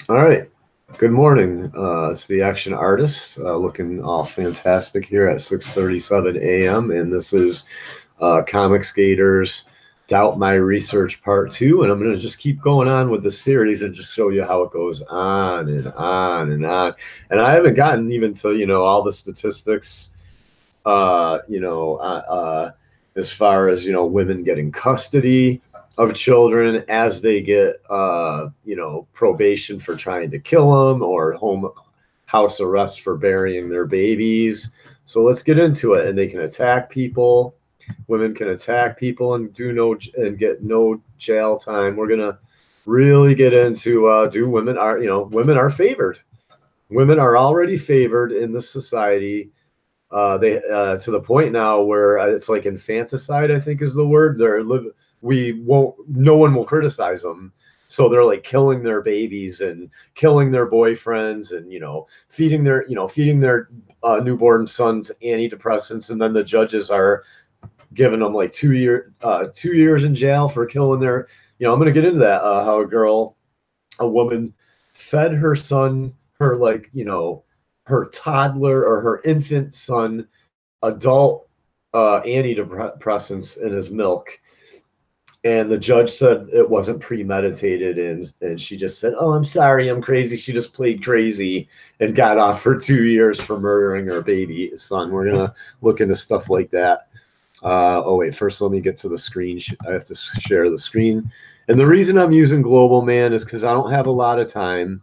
All right. Good morning. It's the Action Artist, looking all fantastic here at 6:37 a.m. And this is Comicsgaters Doubt My Research Part 2. And I'm going to just keep going on with the series and just show you how it goes on and on and on. And I haven't gotten even to, all the statistics, uh, you know, uh, uh, as far as, women getting custody of children as they get probation for trying to kill them or home house arrest for burying their babies. So let's get into it. And they can attack people. Women can attack people and get no jail time. We're gonna really get into do women are favored. Women are already favored in this society. They to the point now where it's like infanticide, I think is the word. We won't. No one will criticize them. So they're like killing their babies and killing their boyfriends and feeding their newborn sons antidepressants, and then the judges are giving them like 2 years in jail for killing their. I'm going to get into that. How a woman fed her son her toddler or her infant son adult antidepressants in his milk, and the judge said it wasn't premeditated, and she just said, "Oh, I'm sorry, I'm crazy." She just played crazy and got off for 2 years for murdering her baby son. We're gonna look into stuff like that. Oh wait, first let me get to the screen. I have to share the screen, and the reason I'm using Global Man is because I don't have a lot of time.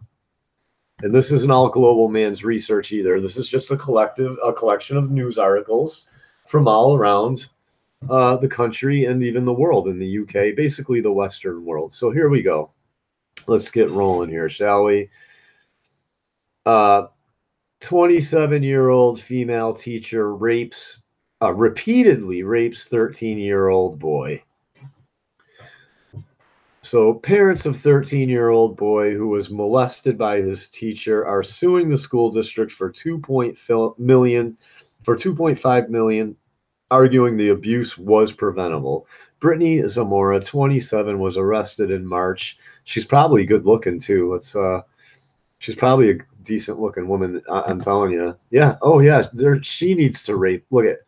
And this isn't all Global Man's research either. This is just a collection of news articles from all around the country and even the world in the UK, basically the Western world. So here we go. Let's get rolling here, shall we? 27-year-old female teacher repeatedly rapes 13-year-old boy. So parents of 13-year-old boy who was molested by his teacher are suing the school district for 2.5 million, arguing the abuse was preventable. Brittany Zamora, 27, was arrested in March. She's probably good looking too. She's probably a decent looking woman. I'm telling you. Yeah. Oh yeah. She needs to rape. Look at.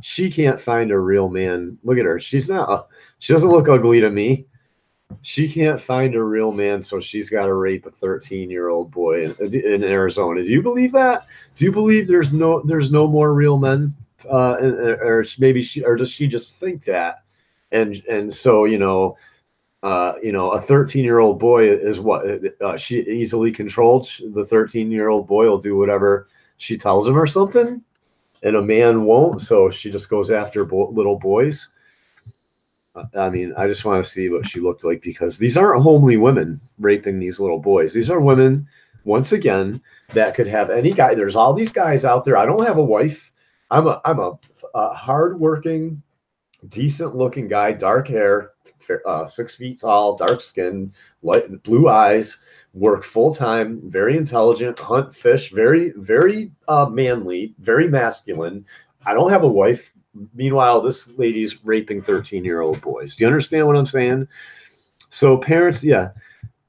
She can't find a real man. Look at her. She doesn't look ugly to me. She can't find a real man, so she's got to rape a 13-year-old boy in Arizona. Do you believe that? Do you believe there's no more real men? Or maybe does she just think that? And so a 13-year-old boy is what she easily controlled. The 13-year-old boy will do whatever she tells him or something, and a man won't. So she just goes after little boys. I mean, I just want to see what she looked like, because these aren't homely women raping these little boys. These are women, once again, that could have any guy. There's all these guys out there. I don't have a wife. I'm a hardworking, decent-looking guy, dark hair, 6 feet tall, dark skin, light blue eyes, work full time, very intelligent, hunt, fish, very, very manly, very masculine. I don't have a wife. Meanwhile, this lady's raping 13-year-old boys. Do you understand what I'm saying? So parents, yeah.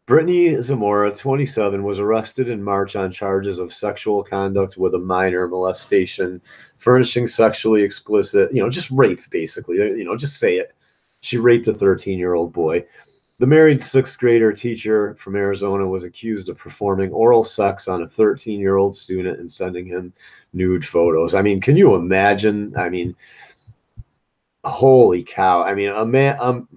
Brittany Zamora, 27, was arrested in March on charges of sexual conduct with a minor, molestation, furnishing sexually explicit, just rape, basically. Just say it. She raped a 13-year-old boy. The married sixth grader teacher from Arizona was accused of performing oral sex on a 13-year-old student and sending him nude photos. I mean, can you imagine? I mean, holy cow. I mean, a man,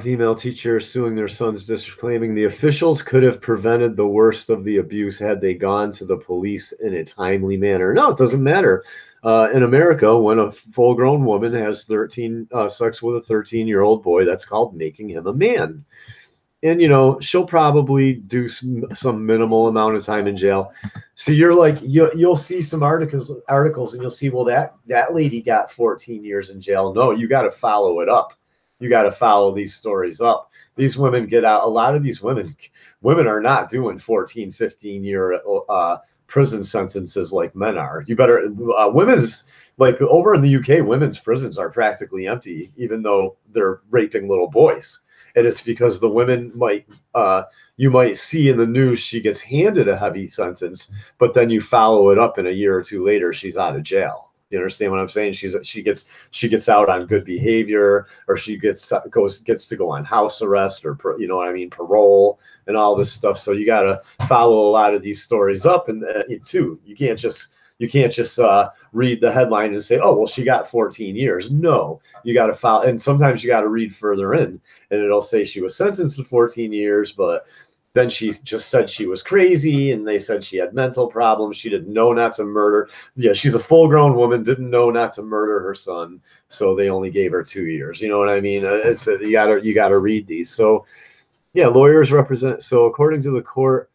female teacher suing their son's district, claiming the officials could have prevented the worst of the abuse had they gone to the police in a timely manner. No, it doesn't matter. In America, when a full-grown woman has sex with a 13-year-old boy, that's called making him a man. And she'll probably do some minimal amount of time in jail. So you're like, you'll see some articles, and you'll see, well, that lady got 14 years in jail. No, you got to follow it up. You got to follow these stories up. These women get out. A lot of these women are not doing 14, 15-year prison sentences like men are. You better women's, like over in the UK, women's prisons are practically empty, even though they're raping little boys. And it's because the women might, you might see in the news she gets handed a heavy sentence, but then you follow it up, and a year or two later she's out of jail. You understand what I'm saying? She gets out on good behavior, or she gets to go on house arrest, or you know what I mean, parole, and all this stuff. So you got to follow a lot of these stories up, and too, you can't just read the headline and say, oh, well, she got 14 years. No, you got to follow. And sometimes you got to read further in, and it'll say she was sentenced to 14 years, but then she just said she was crazy, and they said she had mental problems. She didn't know not to murder. Yeah, she's a full-grown woman, didn't know not to murder her son, so they only gave her 2 years. You know what I mean? You gotta read these. So, yeah, lawyers represent. So, according to the court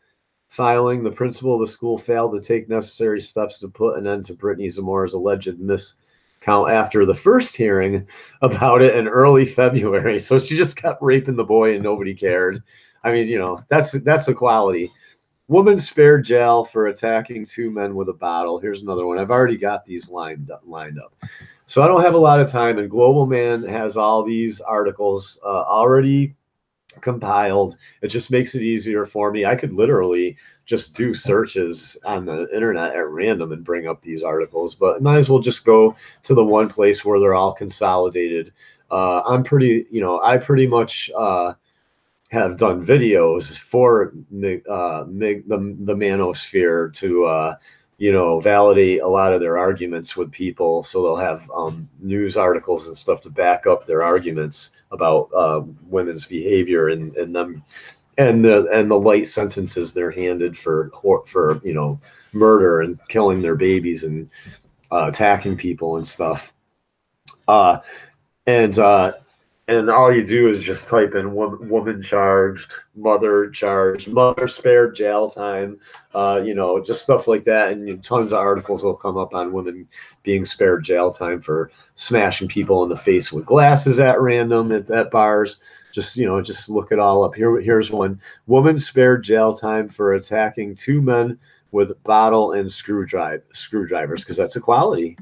filing, the principal of the school failed to take necessary steps to put an end to Brittany Zamora's alleged miscount after the first hearing about it in early February. So she just kept raping the boy, and nobody cared. I mean, you know, that's equality. Woman spared jail for attacking 2 men with a bottle. Here's another one. I've already got these lined up. So I don't have a lot of time, and Global Man has all these articles already compiled. It just makes it easier for me. I could literally just do searches on the internet at random and bring up these articles, but I might as well just go to the one place where they're all consolidated. I pretty much have done videos for the manosphere to validate a lot of their arguments with people. So they'll have news articles and stuff to back up their arguments about women's behavior and them and the light sentences they're handed for murder and killing their babies and attacking people and stuff. And all you do is just type in woman charged, mother spared jail time, just stuff like that. And tons of articles will come up on women being spared jail time for smashing people in the face with glasses at random at bars. Just look it all up. Here's one. Woman spared jail time for attacking 2 men with bottle and screwdrivers, because that's equality.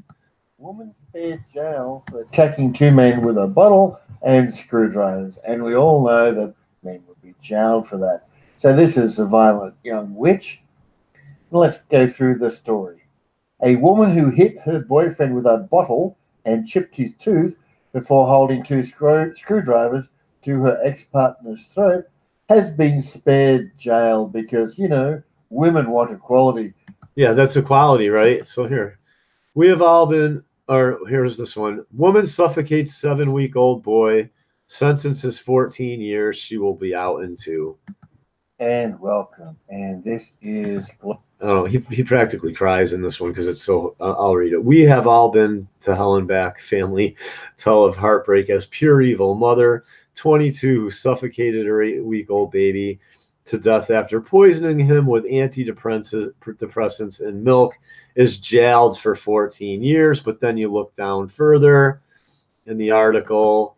Woman spared jail for attacking 2 men with a bottle and screwdrivers, and we all know that men would be jailed for that. So this is a violent young witch. Let's go through the story. A woman who hit her boyfriend with a bottle and chipped his tooth before holding 2 screwdrivers to her ex-partner's throat has been spared jail because, women want equality. Yeah, that's equality, right? So here, we have all been... Or here's this one. Woman suffocates 7-week-old boy. Sentence is 14 years. She will be out in 2. And welcome. And this is... Oh, he practically cries in this one because it's so... I'll read it. We have all been to hell and back. Family tell of heartbreak as pure evil. Mother, 22, who suffocated her 8-week-old baby to death after poisoning him with antidepressants and milk, is jailed for 14 years. But then you look down further in the article,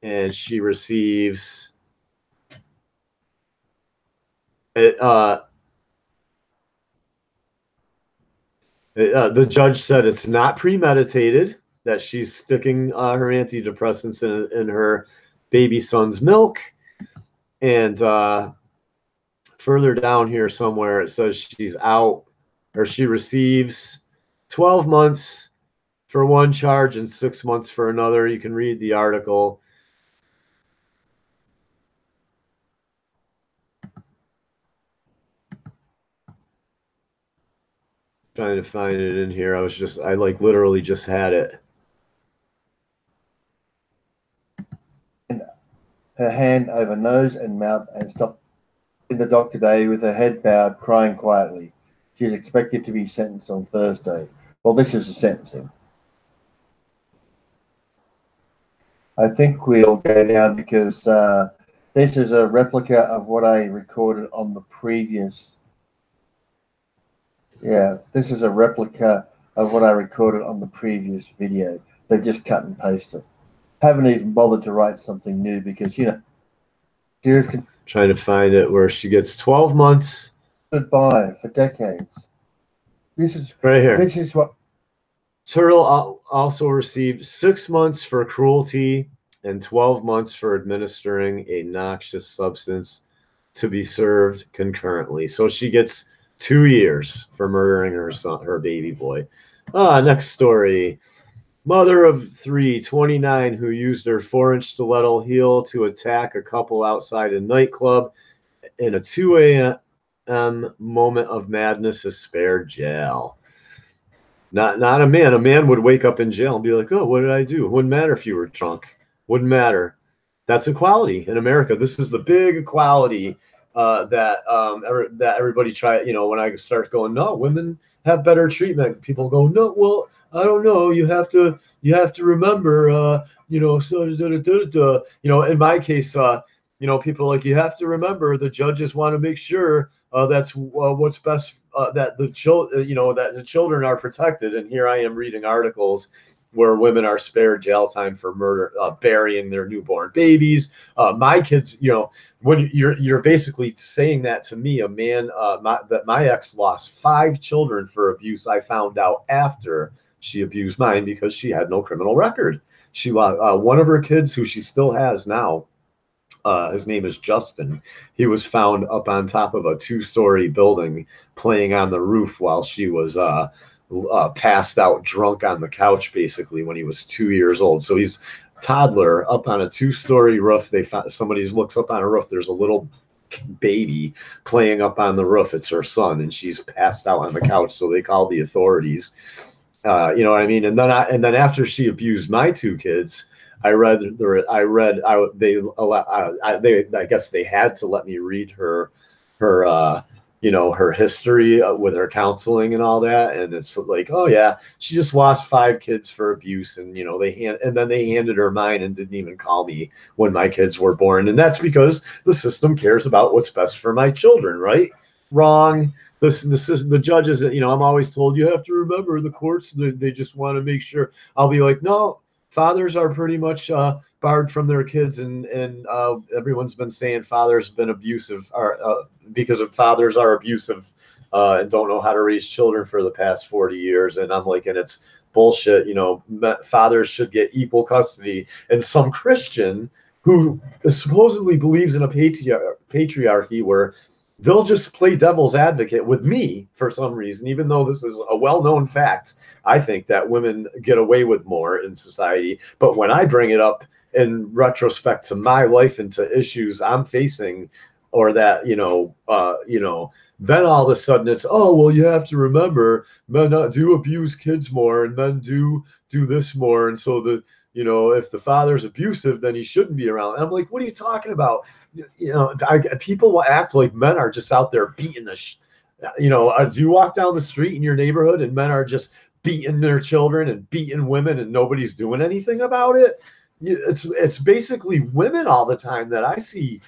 and she receives it. The judge said it's not premeditated, that she's sticking her antidepressants in her baby son's milk. And further down here somewhere, it says she's out, or she receives 12 months for one charge and 6 months for another. You can read the article. Trying to find it in here. I literally just had it. Her hand over nose and mouth and stopped in the dock today with her head bowed, crying quietly. She is expected to be sentenced on Thursday. Well, this is the sentencing. I think we'll go now because this is a replica of what I recorded on the previous. Yeah, this is a replica of what I recorded on the previous video. They just cut and pasted. Haven't even bothered to write something new because, trying to find it where she gets 12 months by for decades. This is Right here. This is what Turtle also received 6 months for cruelty and 12 months for administering a noxious substance to be served concurrently. So she gets 2 years for murdering her son, her baby boy. Next story. Mother of 3, 29, who used her 4-inch stiletto heel to attack a couple outside a nightclub in a 2 a.m. moment of madness is spared jail. Not a man. A man would wake up in jail and be like, "Oh, what did I do?" Wouldn't matter if you were drunk. Wouldn't matter. That's equality in America. This is the big equality that everybody try. You know, when I start going, no, women have better treatment. People go, no, well, I don't know. You have to remember. You know, so you know, in my case, you know, people are like, you have to remember the judges want to make sure that's what's best. That the you know, that the children are protected, and here I am reading articles where women are spared jail time for murder, burying their newborn babies. My kids, you know, when you're basically saying that to me, a man, that my ex lost 5 children for abuse. I found out after she abused mine because she had no criminal record. She lost one of her kids, who she still has now. His name is Justin. He was found up on top of a 2-story building playing on the roof while she was passed out drunk on the couch, basically, when he was 2 years old. So he's toddler up on a 2-story roof. They found, somebody looks up on a roof. There's a little baby playing up on the roof. It's her son, and she's passed out on the couch. So they called the authorities. You know what I mean? And then after she abused my 2 kids, I guess they had to let me read her you know, her history with her counseling and all that. And it's like, oh yeah, she just lost 5 kids for abuse. And, you know, then they handed her mine and didn't even call me when my kids were born. And that's because the system cares about what's best for my children, right? Wrong. The judges, you know, I'm always told, you have to remember the courts, they just want to make sure. I'll be like, no, fathers are pretty much barred from their kids, and everyone's been saying fathers have been abusive, because fathers are abusive and don't know how to raise children for the past 40 years. And I'm like, and it's bullshit. You know, fathers should get equal custody. And some Christian who supposedly believes in a patriarchy where they'll just play devil's advocate with me for some reason, even though this is a well-known fact. I think that women get away with more in society. But when I bring it up in retrospect to my life and to issues I'm facing, or that, you know, then all of a sudden it's, oh, well, you have to remember men do abuse kids more, and men do this more. And so you know, if the father's abusive, then he shouldn't be around. And I'm like, what are you talking about? You know, people will act like men are just out there beating you know, do you walk down the street in your neighborhood and men are just beating their children and beating women and nobody's doing anything about it? It's basically women all the time that I see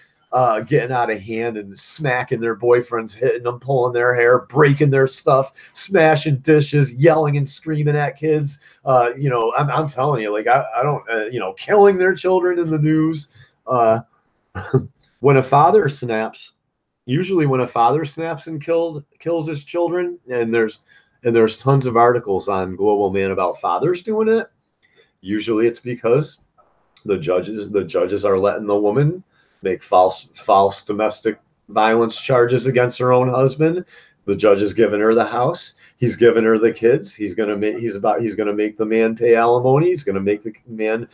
getting out of hand and smacking their boyfriends, hitting them, pulling their hair, breaking their stuff, smashing dishes, yelling and screaming at kids. You know, I'm telling you, like, I don't, you know, killing their children in the news. When a father snaps, usually when a father snaps and kills his children, and there's tons of articles on Global Man about fathers doing it. Usually it's because the judges are letting the woman make false domestic violence charges against her own husband. The judge is giving her the house. He's giving her the kids. He's gonna make the man pay alimony. He's gonna make the man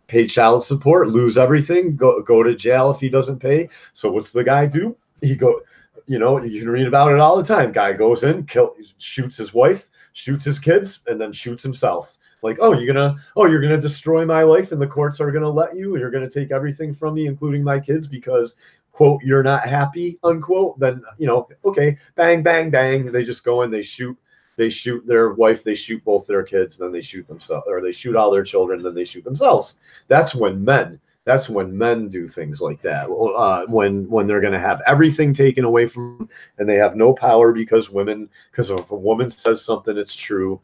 pay child support, lose everything, go to jail if he doesn't pay. So what's the guy do? You know, you can read about it all the time. Guy goes in, shoots his wife, shoots his kids, and then shoots himself. Like, you're gonna destroy my life, and the courts are gonna let you, and you're gonna take everything from me, including my kids, because, quote, you're not happy, unquote. Then, you know, okay, bang, bang, bang. They just go in, they shoot their wife, they shoot both their kids, then they shoot themselves, or they shoot all their children, then they shoot themselves. That's when men do things like that. When they're going to have everything taken away from them, and they have no power because if a woman says something, it's true.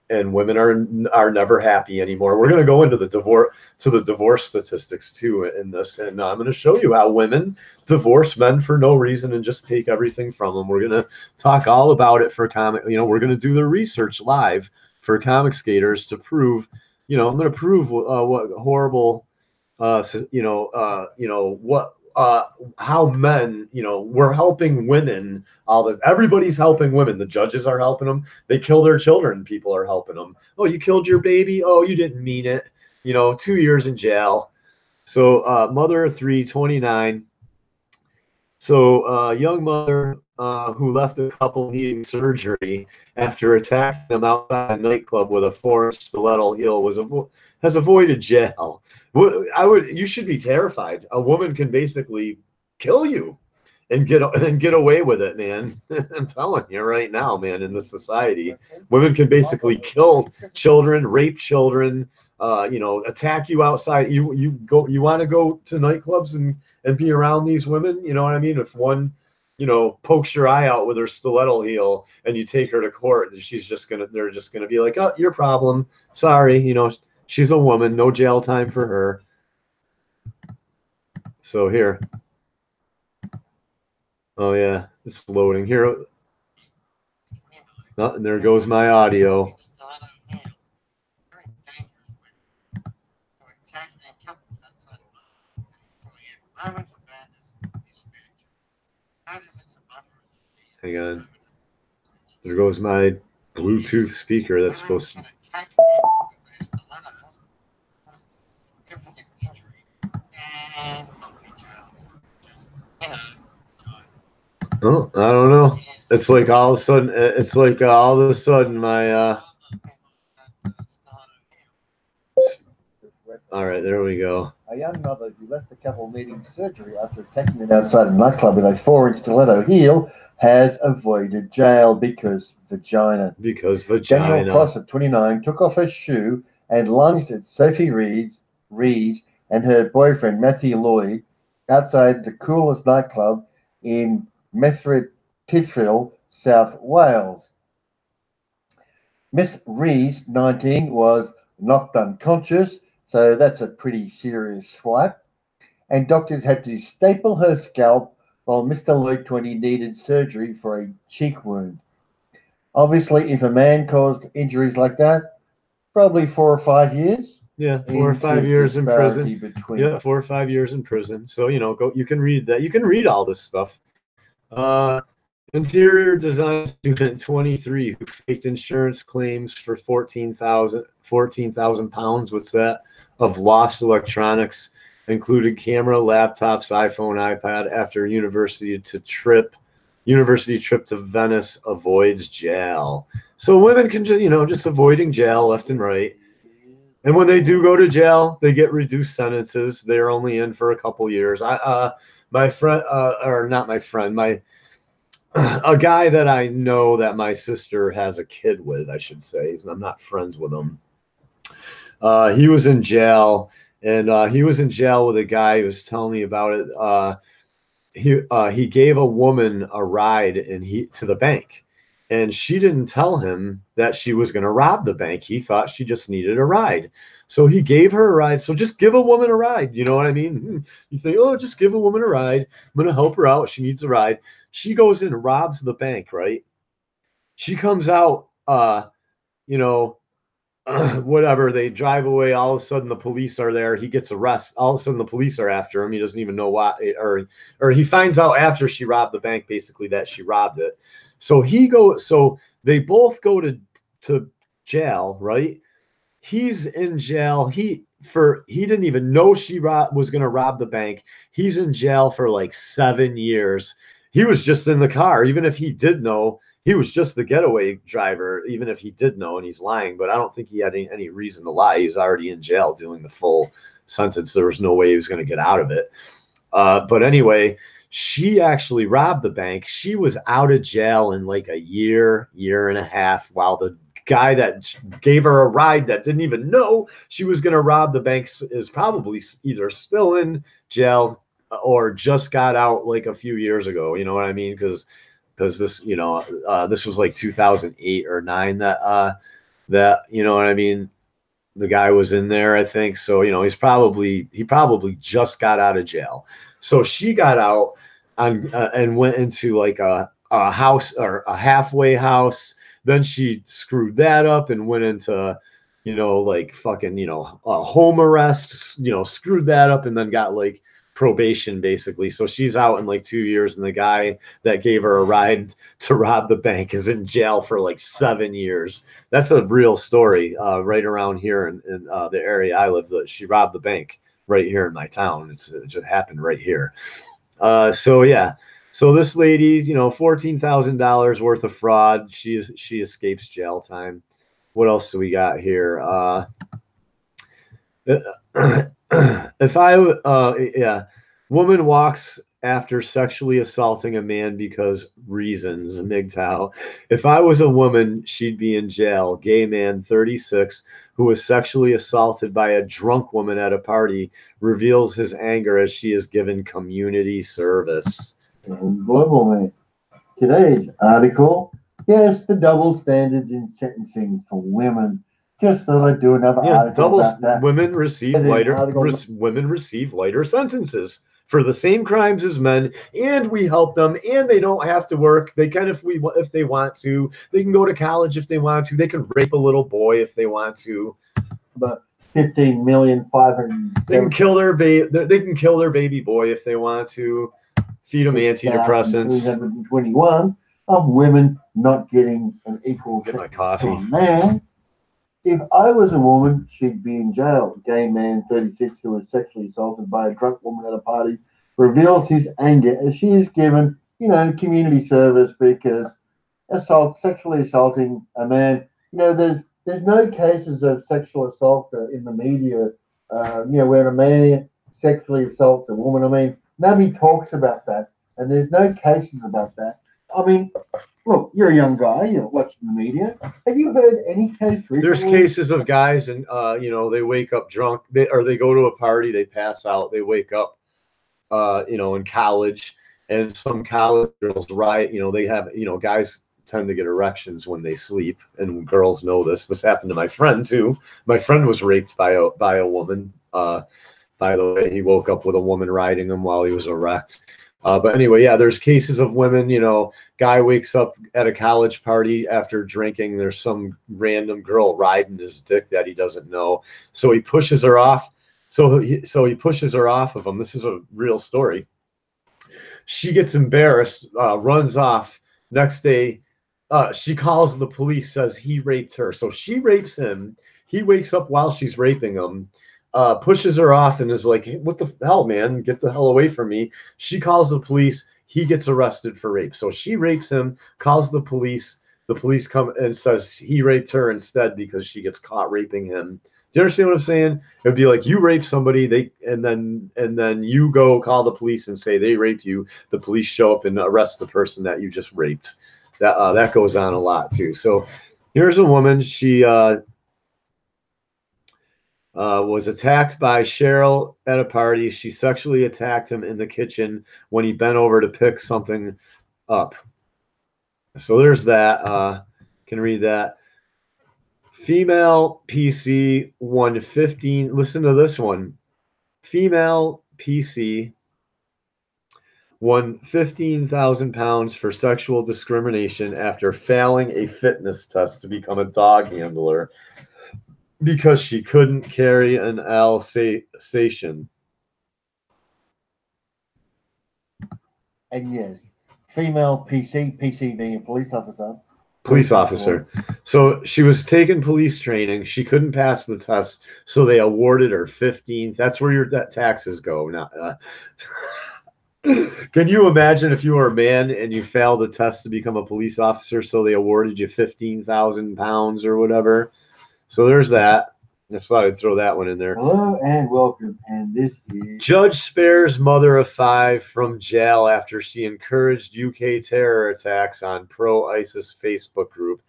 and women are never happy anymore. We're going to go into the divorce statistics too in this, and I'm going to show you how women divorce men for no reason and just take everything from them. We're going to talk all about it for comic. We're going to do the research live for Comicsgaters to prove. I'm going to prove what horrible, what. How men, we're helping women. Everybody's helping women. The judges are helping them. They kill their children. People are helping them. Oh, you killed your baby. Oh, you didn't mean it. 2 years in jail. So, mother of three, 29. So, young mother who left a couple needing surgery after attacking them outside a nightclub with a 4-inch stiletto heel has avoided jail. You should be terrified. A woman can basically kill you and get away with it, man. I'm telling you right now, man, in this society, women can basically kill children, rape children, attack you outside. You want to go to nightclubs and be around these women, you know what I mean? If one, pokes your eye out with her stiletto heel and you take her to court, they're just gonna be like, oh, your problem. Sorry, she's a woman, no jail time for her. So here. Oh yeah, it's loading here. Oh, and there goes my audio. Hang on. There goes my Bluetooth speaker that's supposed to. Oh, I don't know. It's like all of a sudden my all right, there we go. A young mother who left the couple needing surgery after attacking them outside a nightclub with a 4-inch stiletto heel has avoided jail because vagina. Danielle Cross at 29 took off her shoe and lunged at Sophie Rees and her boyfriend Matthew Lloyd outside the coolest nightclub in Methred Tydfil, South Wales. Miss Rees, 19, was knocked unconscious, so that's a pretty serious swipe, and doctors had to staple her scalp while Mr. Lloyd, 20, needed surgery for a cheek wound. Obviously, if a man caused injuries like that, probably 4 or 5 years. Yeah, 4 or 5 years in prison. Yeah, 4 or 5 years in prison. So, you can read that. You can read all this stuff. Interior design student 23 who faked insurance claims for 14,000 pounds. What's that? Of lost electronics, including camera, laptops, iPhone, iPad, after university trip to Venice, avoids jail. So women can just avoiding jail left and right. And when they do go to jail, they get reduced sentences. They're only in for a couple years. My friend, or not my friend, a guy that I know that my sister has a kid with, I should say. I'm not friends with him. He was in jail, and he was in jail with a guy who was telling me about it. He gave a woman a ride to the bank, and she didn't tell him that she was going to rob the bank. He thought she just needed a ride. So he gave her a ride. So just give a woman a ride. You know what I mean? You think, oh, just give a woman a ride. I'm going to help her out. She needs a ride. She goes in, robs the bank, right? She comes out, whatever. They drive away. All of a sudden, the police are there. He gets arrested. All of a sudden, the police are after him. He doesn't even know why, or he finds out after she robbed the bank, basically, that she robbed it. So they both go to jail, right? He's in jail. He didn't even know she was going to rob the bank. He's in jail for like 7 years. He was just in the car. Even if he did know, he was just the getaway driver, even if he did know, and he's lying. But I don't think he had any reason to lie. He was already in jail doing the full sentence. There was no way he was going to get out of it. But anyway, she actually robbed the bank. She was out of jail in like a year and a half, while the guy that gave her a ride that didn't even know she was going to rob the bank is probably either still in jail or just got out like a few years ago. You know what I mean? Because this, this was like 2008 or 9 that that, you know what I mean, the guy was in there, I think. So, you know, he probably just got out of jail. So she got out and went into like a house or a halfway house. Then she screwed that up and went into, you know, like fucking, you know, home arrest, you know, screwed that up and then got like probation basically. So she's out in like 2 years, and the guy that gave her a ride to rob the bank is in jail for like 7 years. That's a real story right around here in the area I live. She robbed the bank right here in my town. It just happened right here. So yeah, so this lady, you know, $14,000 worth of fraud. She escapes jail time. What else do we got here? If I yeah, woman walks after sexually assaulting a man because reasons, MGTOW. If I was a woman, she'd be in jail. Gay man, 36, who was sexually assaulted by a drunk woman at a party, reveals his anger as she is given community service. Global, mate. Today's article, yes, the double standards in sentencing for women. Just thought I'd do another article about that. Women receive lighter sentences for the same crimes as men, and we help them, and they don't have to work. They can, if they want to, they can go to college if they want to. They can rape a little boy if they want to. But 15,500,000. They can kill their baby. They can kill their baby boy if they want to. Feed them antidepressants. 321 of women not getting an equal Get my coffee. Man, if I was a woman, she'd be in jail. Gay man, 36, who was sexually assaulted by a drunk woman at a party, reveals his anger as she is given, you know, community service because sexually assaulting a man. You know, there's no cases of sexual assault in the media. You know, where a man sexually assaults a woman. I mean, nobody talks about that, and there's no cases about that. I mean, look, you're a young guy. You're watching the media. Have you heard any case recently? There's cases of guys, and you know, they wake up drunk, or they go to a party, they pass out, they wake up, you know, in college, and some college girls riot. You know, they have, you know, guys tend to get erections when they sleep, and girls know this. This happened to my friend too. My friend was raped by a woman. By the way, he woke up with a woman riding him while he was erect. But anyway, yeah, there's cases of women, you know, guy wakes up at a college party after drinking. There's some random girl riding his dick that he doesn't know. So he pushes her off. So he pushes her off of him. This is a real story. She gets embarrassed, runs off. Next day, she calls the police, says he raped her. So she rapes him. He wakes up while she's raping him. Pushes her off and is like, hey, what the hell, man? Get the hell away from me. She calls the police. He gets arrested for rape. So she rapes him, calls the police. The police come and says he raped her instead because she gets caught raping him. Do you understand what I'm saying? It'd be like you rape somebody, and then you go call the police and say they raped you. The police show up and arrest the person that you just raped. That goes on a lot too. So here's a woman. She was attacked by Cheryl at a party. She sexually attacked him in the kitchen when he bent over to pick something up. So there's that. Can read that. Female PC won 15. Listen to this one. Female PC won 15,000 pounds for sexual discrimination after failing a fitness test to become a dog handler because she couldn't carry an Alsatian. And yes, female PC being a police officer. Police officer. So she was taking police training. She couldn't pass the test, so they awarded her 15. That's where your taxes go. Now, can you imagine if you were a man and you failed the test to become a police officer, so they awarded you 15,000 pounds or whatever? So there's that. I thought I'd throw that one in there. Hello and welcome. And this is Judge spares mother of 5 from jail after she encouraged UK terror attacks on pro-ISIS Facebook group,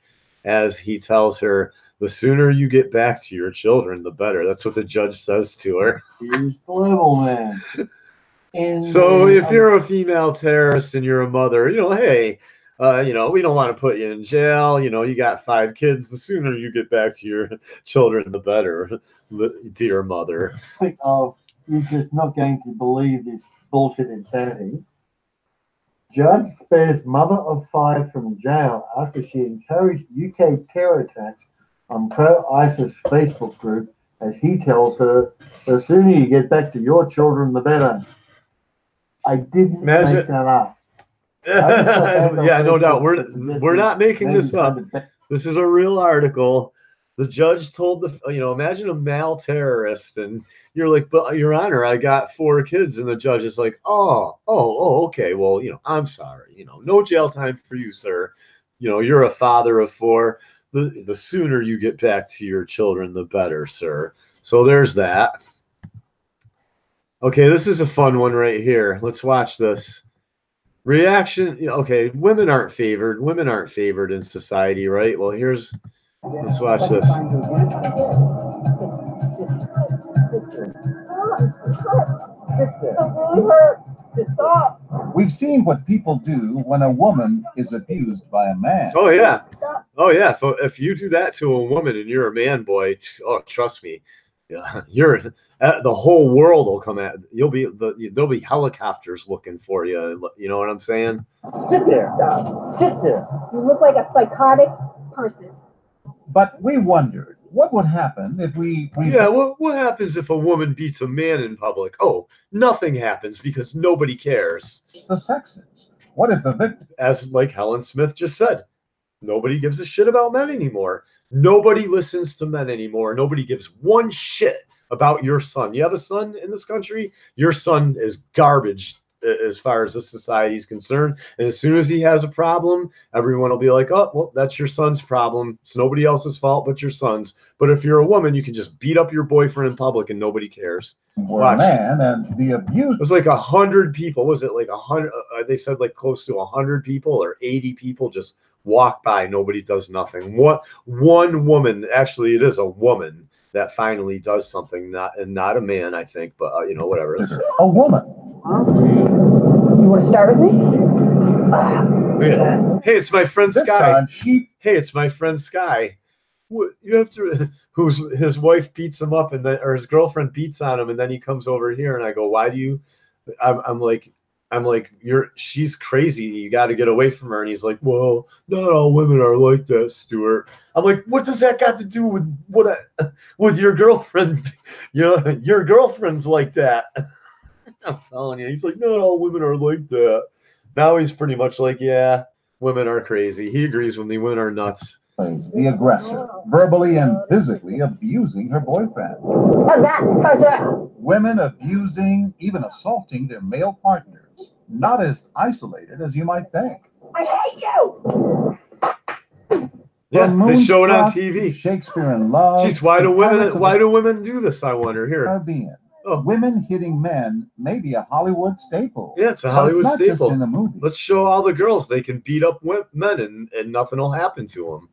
as he tells her, the sooner you get back to your children, the better. That's what the judge says to her. Here's Global Man. So if you're a female terrorist and you're a mother, you know, hey, You know, we don't want to put you in jail. You know, you got 5 kids. The sooner you get back to your children, the better, dear mother. Oh, you're just not going to believe this bullshit insanity. Judge spares mother of 5 from jail after she encouraged UK terror attacks on pro-ISIS Facebook group, as he tells her, the sooner you get back to your children, the better. I didn't make that up. Yeah, no doubt. We're not making this up. This is a real article. The judge told imagine a male terrorist, and you're like, but Your Honor, I got 4 kids, and the judge is like, oh, okay, well, I'm sorry, no jail time for you, sir. You're a father of 4. The sooner you get back to your children, the better, sir. So there's that. Okay, this is a fun one right here. Let's watch this. Reaction. Okay, women aren't favored. Women aren't favored in society, right? Well, let's watch this. We've seen what people do when a woman is abused by a man. Oh yeah. If you do that to a woman and you're a man, boy, trust me, you're the whole world will come at there'll be helicopters looking for you. You know what I'm saying? Sit there. Sit there. You look like a psychotic person. But we wondered what would happen if we what happens if a woman beats a man in public? Oh, nothing happens because nobody cares. The sexes. What if the victim, as like Helen Smith just said, nobody gives a shit about men anymore. Nobody listens to men anymore. Nobody gives one shit about your son. You have a son in this country, your son is garbage as far as this society is concerned. And as soon as he has a problem, everyone will be like, oh, well, that's your son's problem. It's nobody else's fault but your son's. But if you're a woman, you can just beat up your boyfriend in public and nobody cares. Or a man, and the abuse. It was like 100 people. Was it like 100? They said like close to 100 people or 80 people just walk by. Nobody does nothing. One woman, actually it is a woman, that finally does something, not a man, I think, but whatever. A woman. You want to start with me? Hey, it's my friend This Sky. time Hey, it's my friend Sky. You have to. His wife beats him up, or his girlfriend beats on him, and then he comes over here, and I go, why do you? I'm like, she's crazy. You got to get away from her. And he's like, well, not all women are like that, Stuart. I'm like, what does that got to do with with your girlfriend? Your girlfriend's like that. I'm telling you. He's like, not all women are like that. Now he's pretty much like, yeah, women are crazy. He agrees with me. Women are nuts. The aggressor, verbally and physically abusing her boyfriend. How's that? Women abusing, even assaulting their male partners. Not as isolated as you might think. I hate you. Yeah, they show it on TV. Shakespeare in Love. Jeez, why do women do this? I wonder. Here, Caribbean. Women hitting men may be a Hollywood staple. Yeah, it's a Hollywood staple. It's not just in the movie. Let's show all the girls they can beat up men and nothing will happen to them.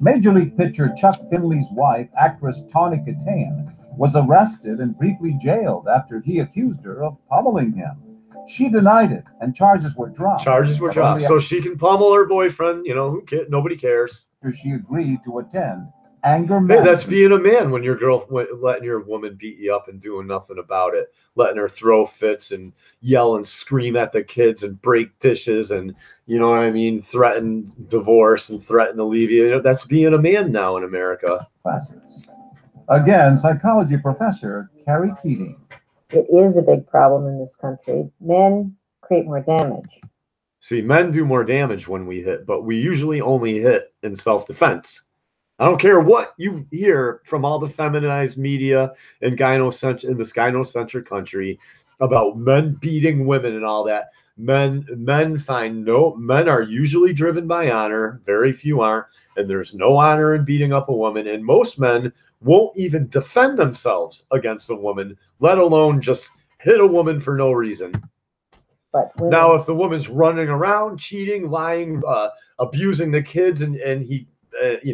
Major League pitcher Chuck Finley's wife, actress Tawny Kitaen, was arrested and briefly jailed after he accused her of pummeling him. She denied it, and charges were dropped. So she can pummel her boyfriend. Who cares? Nobody cares. After she agreed to attend anger management. Hey, that's being a man when your letting your woman beat you up and doing nothing about it, letting her throw fits and yell and scream at the kids and break dishes and threaten divorce and threaten to leave you. That's being a man now in America. Classes. Again, psychology professor Carrie Keating. It is a big problem in this country. Men create more damage. See, men do more damage when we hit, but we usually only hit in self-defense. I don't care what you hear from all the feminized media and in this gynocentric country about men beating women and all that. Men are usually driven by honor. Very few aren't. And there's no honor in beating up a woman. And most men won't even defend themselves against a woman, let alone just hit a woman for no reason. But now, if the woman's running around, cheating, lying, abusing the kids, and he, it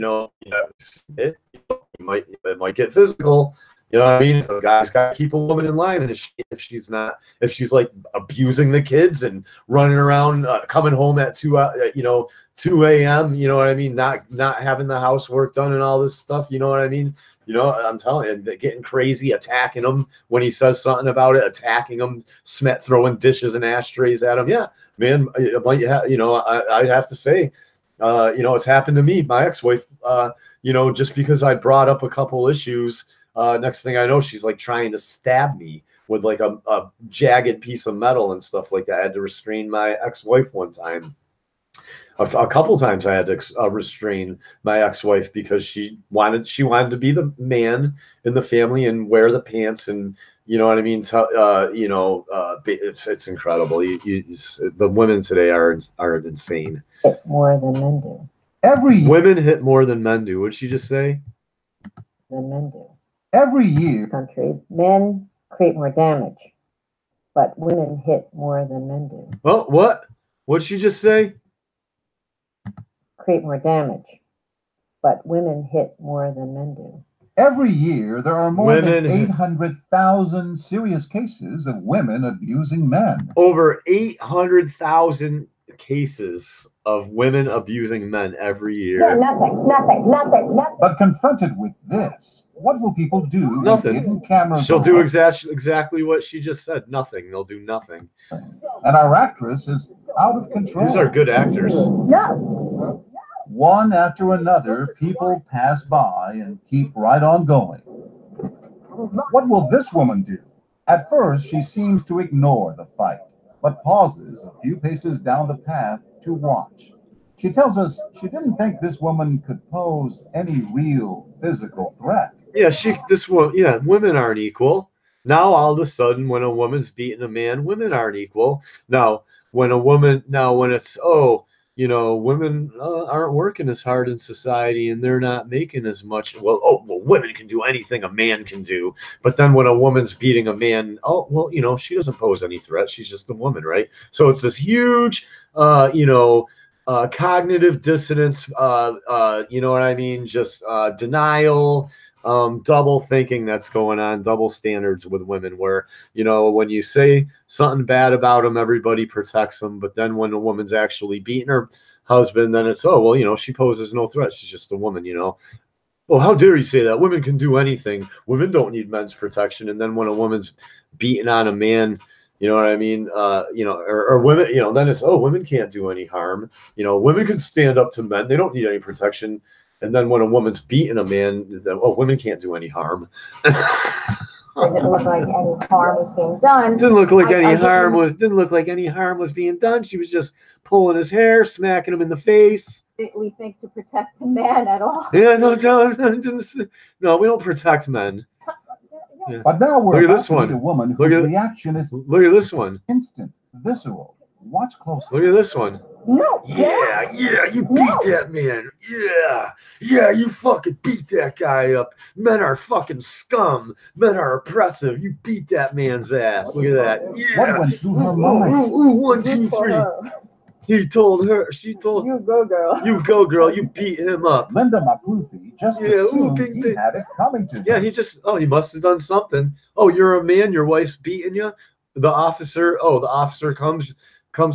might get physical. You know what I mean? So guys got to keep a woman in line, and if she's like abusing the kids and running around, coming home at 2 a.m. You know what I mean? Not having the housework done and all this stuff. You know what I mean? You know, I'm telling you, getting crazy, attacking him when he says something about it, attacking him, throwing dishes and ashtrays at him. Yeah, man, I'd have to say, it's happened to me. My ex-wife, just because I brought up a couple issues. Next thing I know, she's like trying to stab me with like a jagged piece of metal and stuff like that. I had to restrain my ex-wife one time. A couple times I had to restrain my ex-wife because she wanted to be the man in the family and wear the pants, and you know what I mean. It's incredible. The women today are insane. Hit more than men do. Women hit more than men do. What'd she just say? Than men do. Every year, country, men create more damage, but women hit more than men do. Well, what? What'd she just say? Create more damage, but women hit more than men do. Every year, there are more than 800,000 serious cases of women abusing men. Over 800,000 cases of women abusing men every year. Yeah, nothing. But confronted with this, what will people do? Nothing. Hidden cameras. She'll do exactly what she just said. Nothing. They'll do nothing. And our actress is out of control. These are good actors. No. One after another, people pass by and keep right on going. What will this woman do? At first, she seems to ignore the fight, but pauses a few paces down the path to watch. She tells us she didn't think this woman could pose any real physical threat. Yeah, women aren't equal. Now, all of a sudden, when a woman's beating a man, women aren't equal. Now, when it's, women aren't working as hard in society and they're not making as much. Well, women can do anything a man can do. But then when a woman's beating a man, she doesn't pose any threat. She's just a woman, right? So it's this huge, cognitive dissonance, you know what I mean? Just denial, double thinking that's going on, double standards with women where, when you say something bad about them, everybody protects them. But then when a woman's actually beating her husband, then it's, she poses no threat. She's just a woman, Well, how dare you say that? Women can do anything. Women don't need men's protection. And then when a woman's beating on a man, you know what I mean? Or women, then it's, women can't do any harm. Women can stand up to men. They don't need any protection. And then when a woman's beating a man, then, women can't do any harm. It didn't look like any harm was being done. Didn't look like any harm was being done. She was just pulling his hair, smacking him in the face. We think to protect the man at all. Yeah, no, we don't protect men. Yeah. But now we're look at this one. A woman whose reaction is look at this one. Instant, visceral. Watch closely. Look at this one. No. Yeah, you beat that man. Yeah, you fucking beat that guy up. Men are fucking scum. Men are oppressive. You beat that man's ass. Look at that. Yeah. What went through her mind? Ooh, 1, 2, 3. He told her. She told. You go, girl. You go, girl. You beat him up. Linda Maputhi just assumed he had it coming to him. Yeah, he must have done something. Oh, you're a man. Your wife's beating you. The officer comes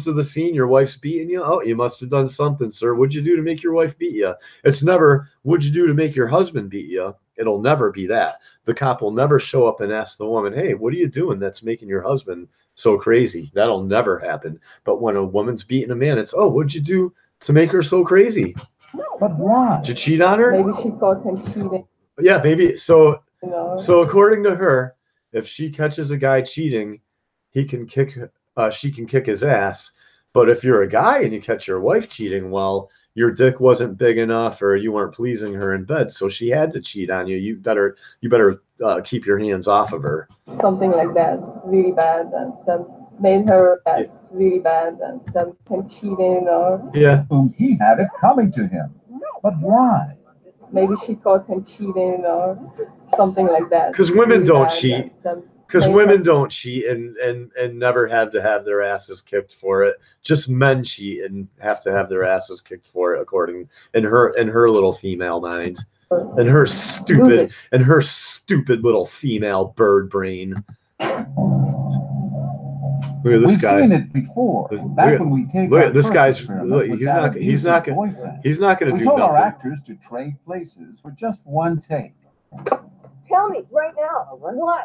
to the scene. Your wife's beating you. Oh, you must have done something, sir. What'd you do to make your wife beat you? It's never, what'd you do to make your husband beat you? It'll never be that. The cop will never show up and ask the woman, hey, what are you doing that's making your husband so crazy? That'll never happen. But when a woman's beating a man, it's, what'd you do to make her so crazy? But why? Did you cheat on her? Maybe she thought him cheating. Yeah, maybe. So according to her, if she catches a guy cheating, she can kick his ass. But if you're a guy and you catch your wife cheating, well, your dick wasn't big enough or you weren't pleasing her in bed, so she had to cheat on you. You better keep your hands off of her. Something like that, really bad, and that made her really bad, and them cheating or he had it coming to him. But why? Maybe she caught him cheating or something like that. Because women don't cheat. Because women don't cheat and never have to have their asses kicked for it. Just men cheat and have to have their asses kicked for it, according in her little female mind. And her stupid little female bird brain. Look at this We've guy. seen it before. Back when we taped Look our at this first guy's. experiment Look, with he's that not abusive gonna. boyfriend. He's not gonna We do told our nothing. actors to trade places for just one take. Tell me right now, why?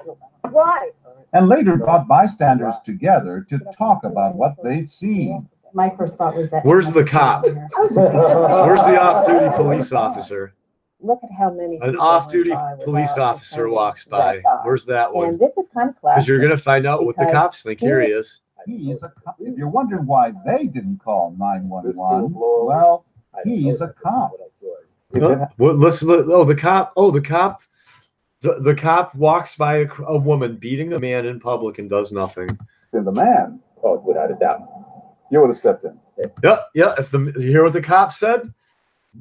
Why? And later brought bystanders together to talk about what they'd seen. My first thought was that. Where's the cop? Where's the off-duty police officer? Look at how many. An people off-duty went by police without officer attending walks to by. that guy. Where's that one? And this is kind of classic. Because you're gonna find out what the because cops think. Here he is. He's a cop. If you're wondering why they didn't call 911, well, he's a cop. Well, listen. Oh, the cop. Oh, the cop. The cop walks by a woman beating a man in public and does nothing. Then the man, oh, without a doubt, you would have stepped in. Yeah. If you hear what the cop said,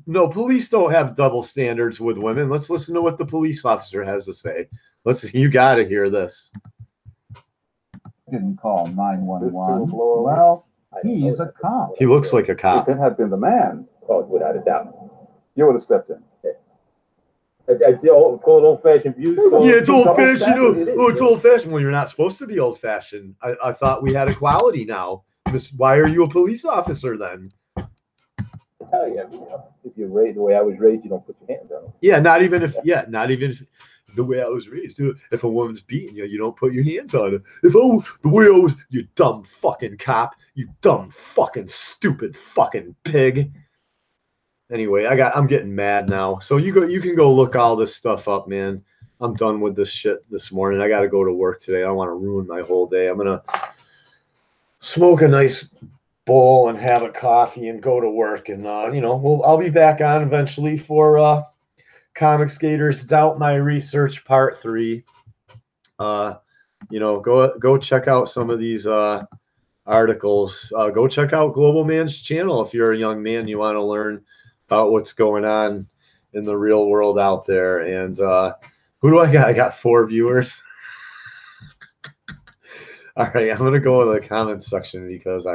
no, police don't have double standards with women. Let's listen to what the police officer has to say. You got to hear this. Didn't call 911. Well, he's a cop. He looks like a cop. If it had been the man, oh, without a doubt, you would have stepped in. It's old-fashioned views. Yeah, it's old-fashioned. Oh, it's old-fashioned. Well, you're not supposed to be old-fashioned. I thought we had equality now. Why are you a police officer then? Hell yeah, if you're raised the way I was raised, you don't put your hands on them. Yeah, not even if the way I was raised. If a woman's beating you, you don't put your hands on her. The way I was, you dumb fucking cop, you dumb fucking stupid fucking pig. Anyway, I'm getting mad now. So you can go look all this stuff up, man. I'm done with this shit this morning. I got to go to work today. I don't want to ruin my whole day. I'm gonna smoke a nice bowl and have a coffee and go to work. And I'll be back on eventually for Comicsgaters Doubt My Research Part 3. Go check out some of these articles. Go check out Global Man's channel if you're a young man, you want to learn about what's going on in the real world out there. And who do I got? I got 4 viewers. All right, I'm gonna go to the comments section because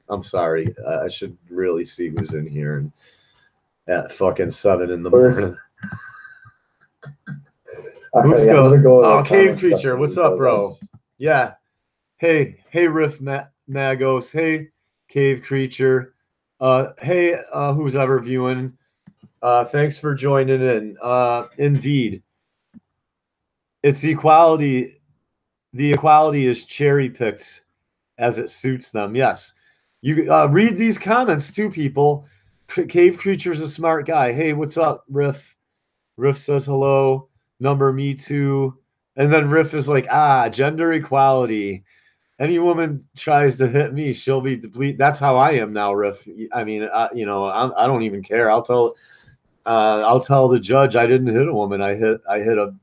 I'm sorry. I should really see who's in here and at fucking 7 in the morning. Who's going? Oh, Cave Creature. What's up, bro? Yeah. Hey, Riff Magos. Hey, Cave Creature. Hey, who's ever viewing? Thanks for joining in. Indeed, it's equality. The equality is cherry picked as it suits them. Yes, you read these comments too, people. Cave Creature's a smart guy. Hey, what's up, Riff? Riff says hello. Number me too. And then Riff is like, gender equality. Any woman tries to hit me, she'll be depleted. That's how I am now, Riff. I mean, I don't even care. I'll tell the judge I didn't hit a woman. I hit a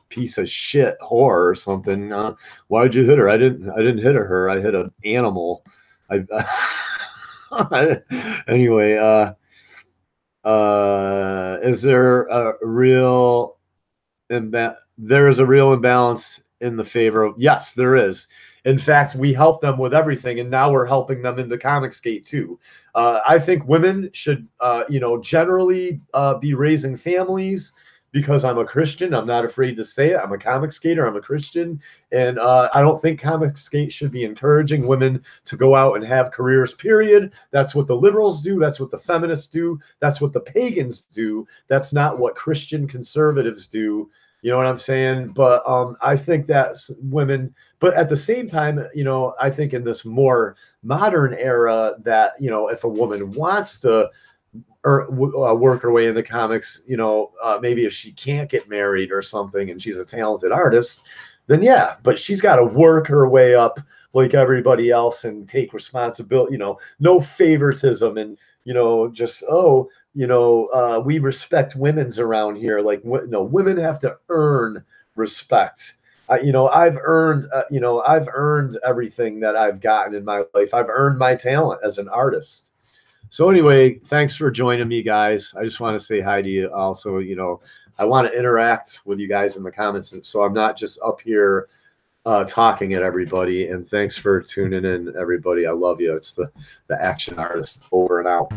piece of shit whore or something. Why'd you hit her? I didn't hit her. I hit an animal. Anyway, is there a real there is a real imbalance in the favor of? Yes, there is. In fact, we help them with everything, and now we're helping them into Comicsgate too. I think women should, generally be raising families. Because I'm a Christian, I'm not afraid to say it. I'm a Comicsgater, I'm a Christian, and I don't think Comicsgate should be encouraging women to go out and have careers, period. That's what the liberals do. That's what the feminists do. That's what the pagans do. That's not what Christian conservatives do. You know what I'm saying? But I think that's women. But at the same time, I think in this more modern era that, if a woman wants to work her way into comics, maybe if she can't get married or something and she's a talented artist, then yeah, but she's got to work her way up like everybody else and take responsibility, no favoritism and, we respect women's around here. Like, no, women have to earn respect. I've earned everything that I've gotten in my life. I've earned my talent as an artist. So anyway, thanks for joining me, guys. I just want to say hi to you. Also, I want to interact with you guys in the comments, so I'm not just up here talking at everybody. And thanks for tuning in, everybody. I love you. It's the Action Artist, over and out.